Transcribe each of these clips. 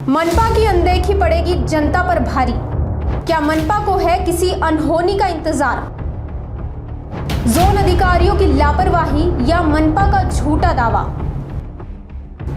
मनपा की अनदेखी पड़ेगी जनता पर भारी। क्या मनपा को है किसी अनहोनी का इंतजार? जोन अधिकारियों की लापरवाही या मनपा का झूठा दावा?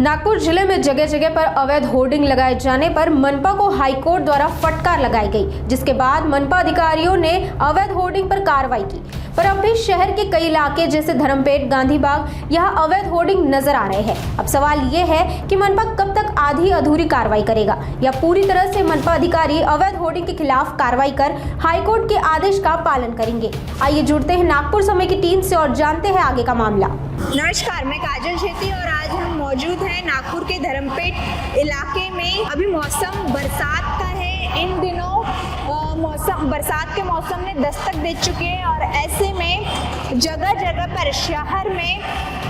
नागपुर जिले में जगह जगह पर अवैध होर्डिंग लगाए जाने पर मनपा को हाईकोर्ट द्वारा फटकार लगाई गई, जिसके बाद मनपा अधिकारियों ने अवैध होर्डिंग पर कार्रवाई की। पर अब भी शहर के कई इलाके जैसे धर्मपेट, गांधी बाग यहाँ अवैध होर्डिंग नजर आ रहे हैं। अब सवाल ये है कि मनपा कब तक आधी अधूरी कार्रवाई करेगा या पूरी तरह से मनपा अधिकारी अवैध होर्डिंग के खिलाफ कार्रवाई कर हाईकोर्ट के आदेश का पालन करेंगे। आइए जुड़ते हैं नागपुर समय की टीम से और जानते हैं आगे का मामला। नमस्कार, मैं काजल शेट्टी और आज हम मौजूद हैं नागपुर के धर्मपेट इलाके में। अभी मौसम बरसात का है। इन दिनों बरसात के मौसम ने दस्तक दे चुके हैं और ऐसे में जगह जगह पर शहर में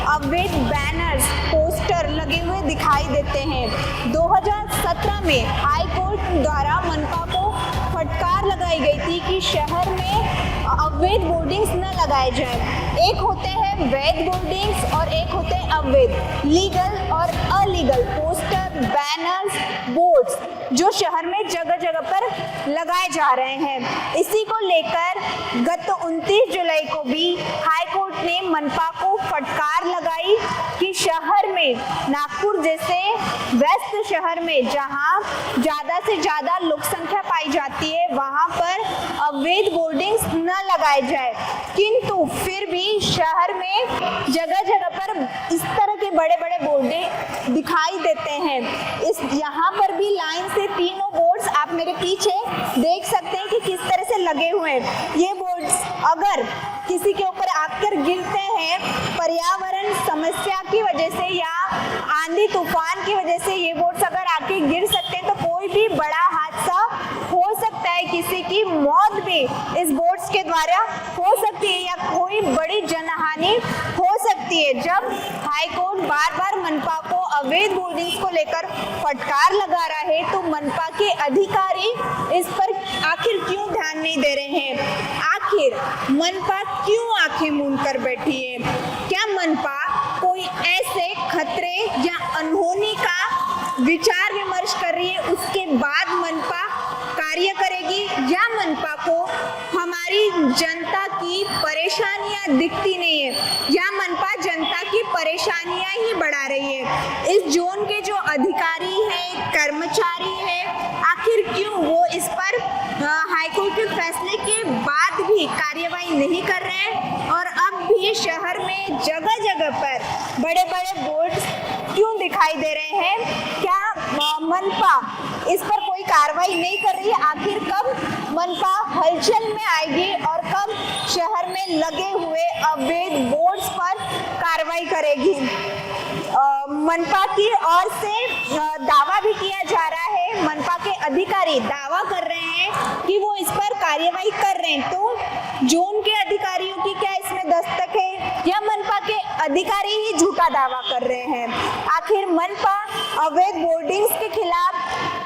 अवैध बैनर्स, पोस्टर लगे हुए दिखाई देते हैं। 2017 में हाई कोर्ट द्वारा मनपा को फटकार लगाई गई थी कि शहर में अवैध बोर्डिंग्स न लगाए जाएं। एक होते हैं वैध बोर्डिंग्स और एक होते हैं अवैध, लीगल और अलीगल पोस्टर, बैनर्स, बोर्ड्स जो शहर में जगह जगह पर लगाए जा रहे हैं। इसी को लेकर गत 29 जुलाई को भी हाई कोर्ट ने मनपा को फटकार लगाई कि शहर में, नागपुर जैसे व्यस्त शहर में जहां ज्यादा से ज्यादा लोक संख्या पाई जाती है, वहां पर अवैध बोर्डिंग्स न लगाए जाए। किंतु फिर भी शहर में जगह जगह पर इस तरह के बड़े बड़े बोर्डे दिखाई देते हैं। यहाँ पर भी लाइन से तीनों बोर्ड्स आप मेरे पीछे देख सकते हैं कि किस तरह से लगे हुए हैं। ये बोर्ड्स अगर किसी के ऊपर आकर गिरते हैं, पर्यावरण समस्या की वजह से या आंधी तूफान की वजह से ये बोर्ड्स अगर आके गिर सकते हैं तो कोई भी बड़ा हादसा हो सकता है। किसी की मौत भी इस बोर्ड्स के द्वारा हो सकती है या कोई बड़ी जनहानि हो सकती है। जब हाई कोर्ट बार बार मनपा को अवैध बोर्डिंग्स को लेकर फटकार लगा रहा है तो मनपा के अधिकारी इस पर आखिर क्यों ध्यान नहीं दे रहे हैं? आखिर मनपा क्यों आंखें मूंद कर बैठी है? क्या मनपा कोई ऐसे खतरे या अनहोनी का विचार विमर्श कर रही है, उसके बाद मनपा कार्य करेगी, या मनपा को हमारी जनता की परेशानियां दिखती नहीं है, या मनपा जनता की परेशानियां ही बढ़ा रही है? इस जोन के जो अधिकारी हैं, कर्मचारी हैं, आखिर क्यों वो इस पर हाईकोर्ट के फैसले के बाद भी कार्यवाही नहीं कर रहे हैं? और अब भी शहर में जगह जगह पर बड़े बड़े बोर्ड्स क्यों दिखाई दे रहे हैं? क्या मनपा इस पर कोई कार्रवाई नहीं कर रही है? आखिर कब मनपा हलचल में आएगी और कब शहर में लगे हुए अवैध बोर्ड्स पर कार्रवाई करेगी? मनपा की ओर से दावा भी किया जा रहा है, मनपा के अधिकारी दावा कर रहे हैं कि वो इस पर कार्यवाही कर रहे हैं। तो जोन के अधिकारियों की क्या इसमें दस्तक है या मनपा के अधिकारी ही झूठा दावा कर रहे हैं? आखिर मनपा अवैध बोर्डिंग्स के खिलाफ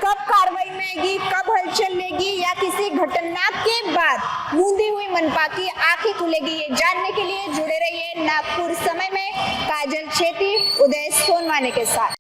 कब कार्रवाई में आएगी, कब हलचल लेगी, या किसी घटना के बाद मूंदी हुई मनपा की आंखें खुलेगी? ये जानने के लिए जुड़े रहिए नागपुर समय में काजल शेट्टी, उदय सोनवाने के साथ।